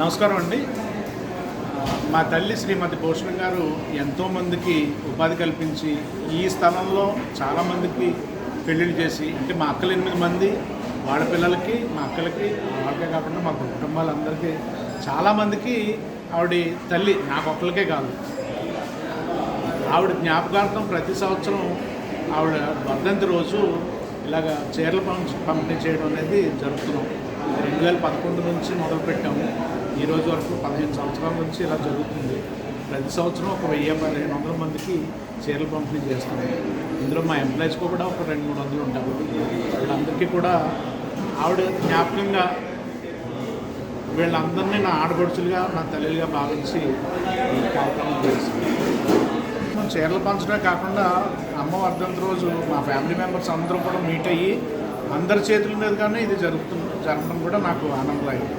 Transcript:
నమస్కారం అండి. మా తల్లి శ్రీమతి భూషణం గారు ఎంతోమందికి ఉపాధి కల్పించి ఈ స్థలంలో చాలామందికి పెళ్ళిళ్ళు చేసి, అంటే మా అక్కలు 8 మంది, వాళ్ళ పిల్లలకి, మా అక్కలకి, వాళ్ళకే కాకుండా మా కుటుంబాలందరికీ చాలామందికి ఆవిడ తల్లి, నాకొక్కరికే కాదు. ఆవిడ జ్ఞాపకార్థం ప్రతి సంవత్సరం ఆవిడ వర్ధంతి రోజు ఇలాగ చీరలు పంపిణీ చేయడం అనేది జరుపుతున్నాం. 2011 నుంచి మొదలుపెట్టాము. ఈ రోజు వరకు 15 సంవత్సరాల నుంచి ఇలా జరుగుతుంది. ప్రతి సంవత్సరం ఒక 1000-1500 మందికి చీరలు పంపిణీ చేస్తున్నాం. ఇందులో మా ఎంప్లాయీస్ కూడా ఒక 200-300 ఉంటారు. వీళ్ళందరికీ కూడా ఆవిడ జ్ఞాపకంగా వీళ్ళందరినీ నా ఆడపడుచులుగా, నా తల్లిగా భావించి ఈ కార్యక్రమం చేస్తుంది. చీరలు పంచడమే కాకుండా అమ్మ వర్ధంతి రోజు మా ఫ్యామిలీ మెంబర్స్ అందరూ కూడా మీట్ అయ్యి అందరి చేతుల మీదుగానే ఇది జరగడం కూడా నాకు ఆనందదాయకం.